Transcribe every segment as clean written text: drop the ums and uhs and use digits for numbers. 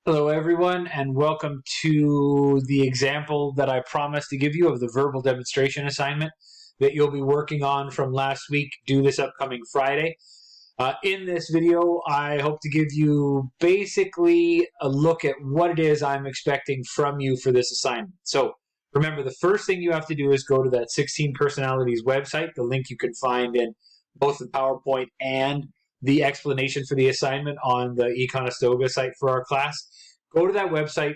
Hello, everyone, and welcome to the example that I promised to give you of the verbal demonstration assignment that you'll be working on from last week due this upcoming Friday. In this video, I hope to give you basically a look at what it is I'm expecting from you for this assignment. So remember, the first thing you have to do is go to that 16 Personalities website, the link you can find in both the PowerPoint and the explanation for the assignment on the eConestoga site for our class. Go to that website,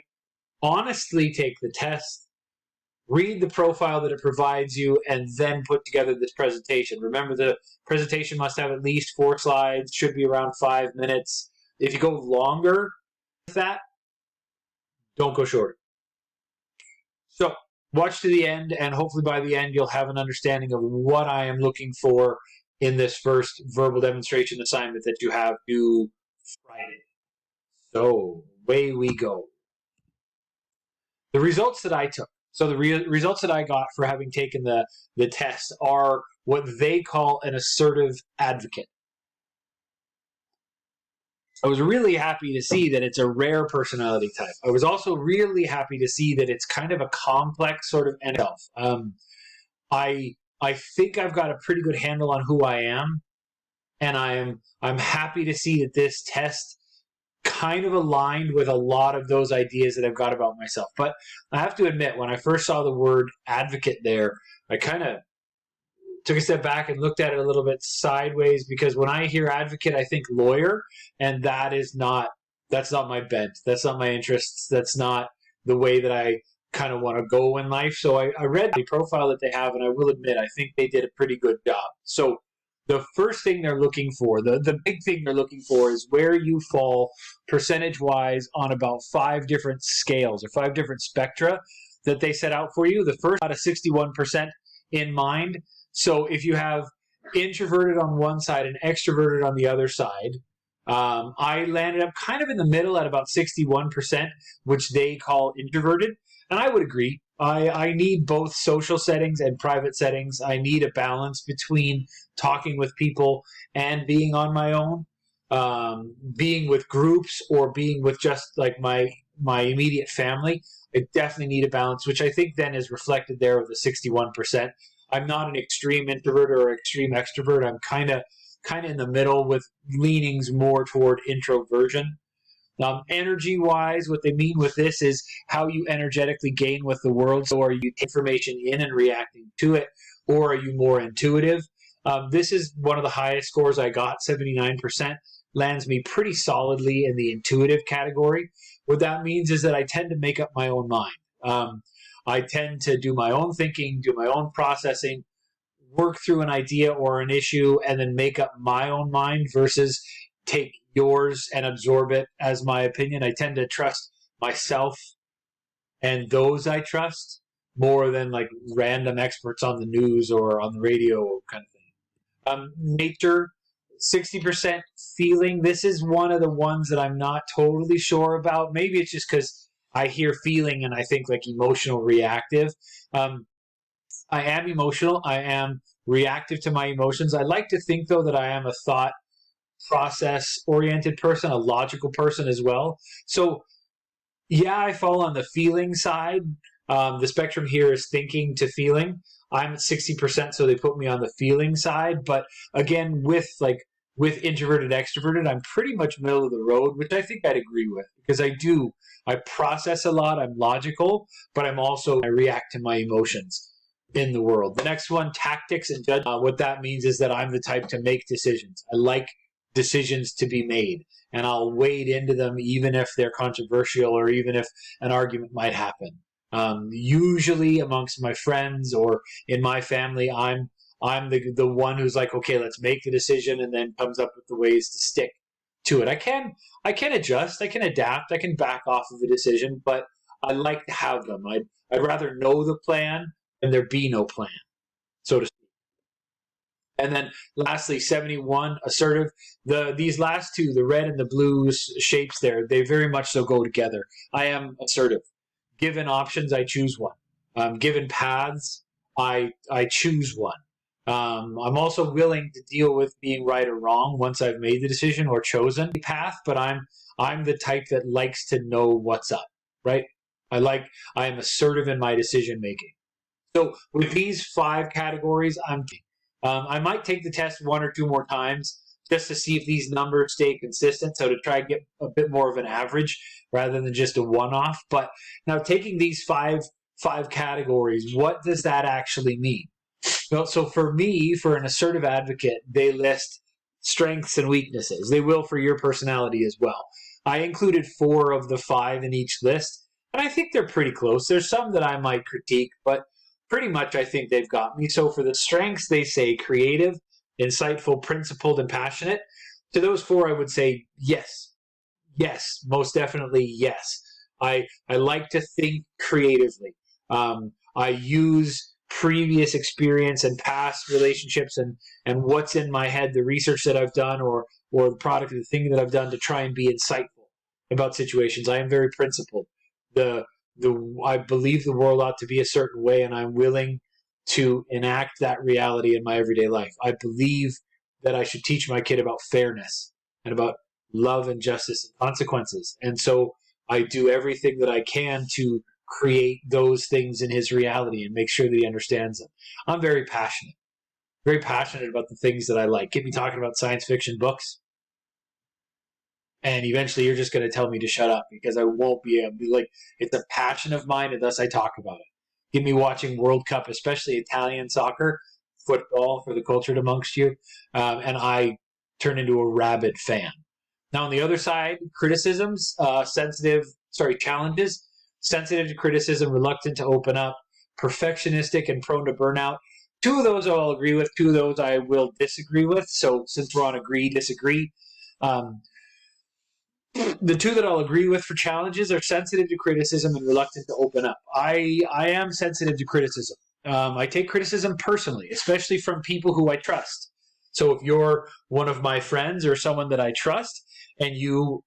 honestly take the test, read the profile that it provides you, and then put together this presentation. Remember, the presentation must have at least 4 slides, should be around 5 minutes. If you go longer with that, don't go shorter. So watch to the end, and hopefully by the end you'll have an understanding of what I am looking for in this first verbal demonstration assignment that you have due Friday. So away we go. The results that I took. So the results that I got for having taken the test are what they call an assertive advocate. I was really happy to see that it's a rare personality type. I was also really happy to see that it's kind of a complex sort of self. I think I've got a pretty good handle on who I am, and I'm happy to see that this test kind of aligned with a lot of those ideas that I've got about myself. But I have to admit, when I first saw the word advocate there, I kind of took a step back and looked at it a little bit sideways, because when I hear advocate, I think lawyer, and that's not my bent. That's not my interests. That's not the way that I kind of want to go in life. So I read the profile that they have, and I will admit, I think they did a pretty good job. So the first thing they're looking for, the big thing they're looking for, is where you fall percentage-wise on about 5 different scales or 5 different spectra that they set out for you. The first got a 61% in mind. So if you have introverted on one side and extroverted on the other side, I landed up kind of in the middle at about 61%, which they call introverted. And I would agree. I need both social settings and private settings. I need a balance between talking with people and being on my own, being with groups or being with just like my immediate family. I definitely need a balance, which I think then is reflected there with the 61%. I'm not an extreme introvert or extreme extrovert. I'm kind of in the middle with leanings more toward introversion. Energy-wise, what they mean with this is how you energetically gain with the world. So are you information in and reacting to it, or are you more intuitive? This is one of the highest scores I got, 79%, lands me pretty solidly in the intuitive category. What that means is that I tend to make up my own mind. I tend to do my own thinking, do my own processing, work through an idea or an issue, and then make up my own mind versus take yours and absorb it as my opinion. I tend to trust myself and those I trust more than like random experts on the news or on the radio kind of thing. Nature, 60% feeling. This is one of the ones that I'm not totally sure about. Maybe it's just because I hear feeling and I think like emotional reactive. I am emotional. I am reactive to my emotions. I like to think, though, that I am a thought process-oriented person, a logical person as well. So, yeah, I fall on the feeling side. The spectrum here is thinking to feeling. I'm at 60%, so they put me on the feeling side. But again, with introverted, extroverted, I'm pretty much middle of the road, which I think I'd agree with, because I process a lot. I'm logical, but I react to my emotions in the world. The next one, tactics and judgment. What that means is that I'm the type to make decisions. I like decisions to be made, and I'll wade into them even if they're controversial or even if an argument might happen. Usually amongst my friends or in my family, I'm the one who's like, okay, let's make the decision, and then comes up with the ways to stick to it. I can adjust, I can adapt, I can back off of a decision, but I like to have them. I'd rather know the plan than there be no plan, so to speak. And then lastly, 71, assertive. These last two, the red and the blue shapes there, they very much so go together. I am assertive. Given options, I choose one. Given paths, I choose one. I'm also willing to deal with being right or wrong once I've made the decision or chosen the path, but I'm the type that likes to know what's up, right? I am assertive in my decision making. So with these 5 categories, I might take the test 1 or 2 more times just to see if these numbers stay consistent. So to try and get a bit more of an average rather than just a one-off. But now taking these five categories, what does that actually mean? Well, so for me, for an assertive advocate, they list strengths and weaknesses. They will for your personality as well. I included 4 of the 5 in each list, and I think they're pretty close. There's some that I might critique, but pretty much I think they've got me. So for the strengths, they say creative, insightful, principled, and passionate. To those 4, I would say yes. Yes, most definitely yes. I like to think creatively. I use previous experience and past relationships and what's in my head, the research that I've done or the product of the thing that I've done to try and be insightful about situations. I am very principled. I believe the world ought to be a certain way, and I'm willing to enact that reality in my everyday life. I believe that I should teach my kid about fairness and about love and justice and consequences. And so I do everything that I can to create those things in his reality and make sure that he understands them. I'm very passionate about the things that I like. Get me talking about science fiction books, and eventually you're just going to tell me to shut up because I won't be able to, like, it's a passion of mine, and thus I talk about it. Get me watching World Cup, especially Italian soccer, football for the cultured amongst you, and I turn into a rabid fan. Now, on the other side, criticisms, challenges, sensitive to criticism, reluctant to open up, perfectionistic, and prone to burnout. 2 of those I'll agree with. 2 of those I will disagree with. So since we're on agree, disagree, the 2 that I'll agree with for challenges are sensitive to criticism and reluctant to open up. I am sensitive to criticism. I take criticism personally, especially from people who I trust. So if you're one of my friends or someone that I trust and you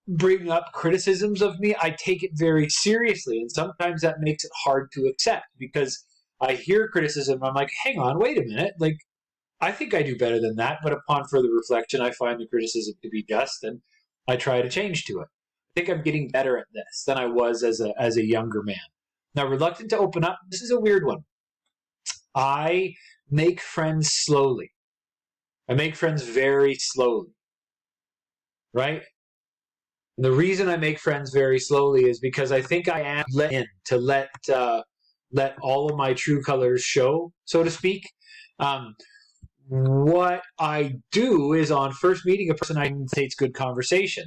bring up criticisms of me, I take it very seriously. And sometimes that makes it hard to accept because I hear criticism. I'm like, hang on, wait a minute. Like, I think I do better than that. But upon further reflection, I find the criticism to be just, and I try to change to it. I think I'm getting better at this than I was as a younger man. Now, reluctant to open up. This is a weird one. I make friends slowly. I make friends very slowly. Right? And the reason I make friends very slowly is because I think I am let in to let all of my true colors show, so to speak. What I do is on first meeting a person, I take good conversation,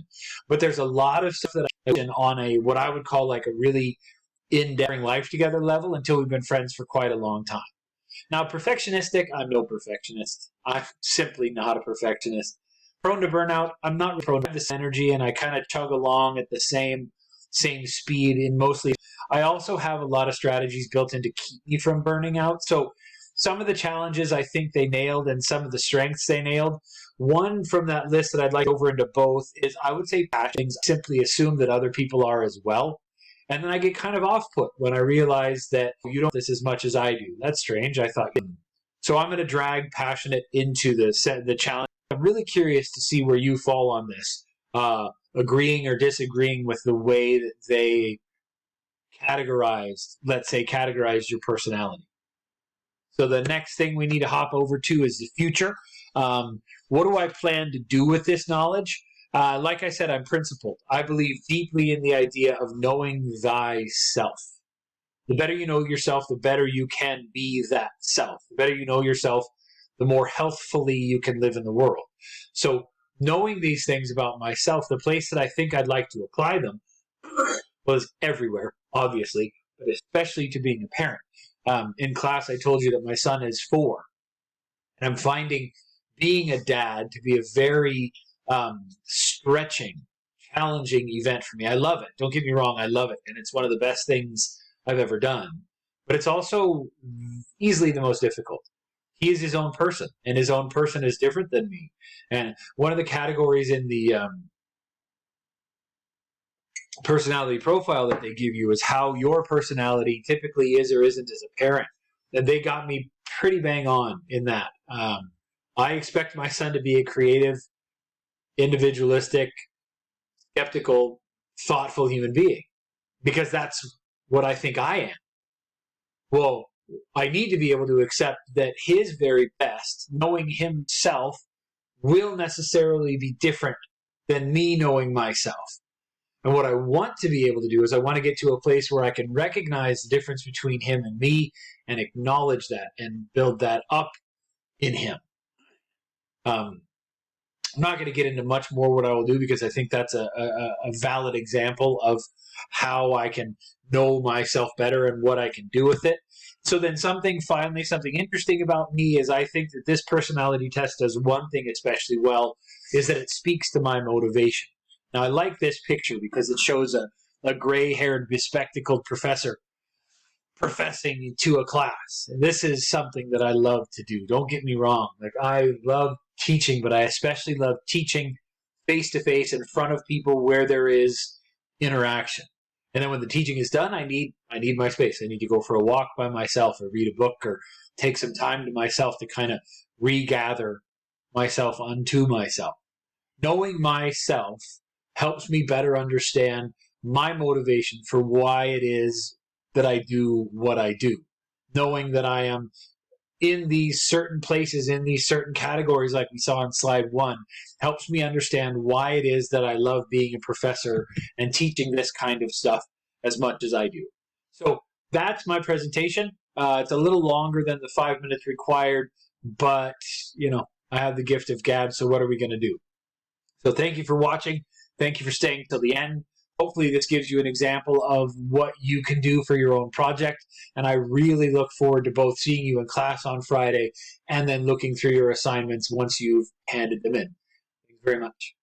but there's a lot of stuff that I do on a what I would call like a really in-depth life together level until we've been friends for quite a long time. Now, perfectionistic, I'm no perfectionist. I'm simply not a perfectionist. Prone to burnout, I'm not prone to this energy, and I kind of chug along at the same speed in mostly. I also have a lot of strategies built in to keep me from burning out. So some of the challenges I think they nailed and some of the strengths they nailed. One from that list that I'd like over into both is I would say passions. Simply assume that other people are as well. And then I get kind of off put when I realize that you don't this as much as I do. That's strange. I thought. So I'm going to drag passionate into the challenge. I'm really curious to see where you fall on this, agreeing or disagreeing with the way that they categorized your personality. So the next thing we need to hop over to is the future. What do I plan to do with this knowledge? Like I said, I'm principled. I believe deeply in the idea of knowing thyself. The better you know yourself, the better you can be that self. The better you know yourself, the more healthfully you can live in the world. So knowing these things about myself, the place that I think I'd like to apply them was everywhere, obviously, but especially to being a parent. In class, I told you that my son is 4. And I'm finding being a dad to be a very stretching, challenging event for me. I love it. Don't get me wrong. I love it. And it's one of the best things I've ever done. But it's also easily the most difficult. He is his own person, and his own person is different than me. And one of the categories in the personality profile that they give you is how your personality typically is or isn't as a parent. And they got me pretty bang on in that. I expect my son to be a creative, individualistic, skeptical, thoughtful human being because that's what I think I am. Well, I need to be able to accept that his very best, knowing himself, will necessarily be different than me knowing myself. And what I want to be able to do is I want to get to a place where I can recognize the difference between him and me and acknowledge that and build that up in him. I'm not going to get into much more what I will do because I think that's a valid example of how I can know myself better and what I can do with it. So then something interesting about me is I think that this personality test does one thing especially well, is that it speaks to my motivation. Now, I like this picture because it shows a gray-haired, bespectacled professor professing to a class. And this is something that I love to do. Don't get me wrong. Like, I love teaching, but I especially love teaching face-to-face in front of people where there is interaction. And then when the teaching is done, I need my space. I need to go for a walk by myself or read a book or take some time to myself to kind of regather myself unto myself. Knowing myself helps me better understand my motivation for why it is that I do what I do. Knowing that I am in these certain places, in these certain categories, like we saw on slide 1, helps me understand why it is that I love being a professor and teaching this kind of stuff as much as I do. So that's my presentation. It's a little longer than the 5 minutes required, but, I have the gift of gab, so what are we going to do? So thank you for watching. Thank you for staying till the end. Hopefully this gives you an example of what you can do for your own project. And I really look forward to both seeing you in class on Friday and then looking through your assignments once you've handed them in. Thanks very much.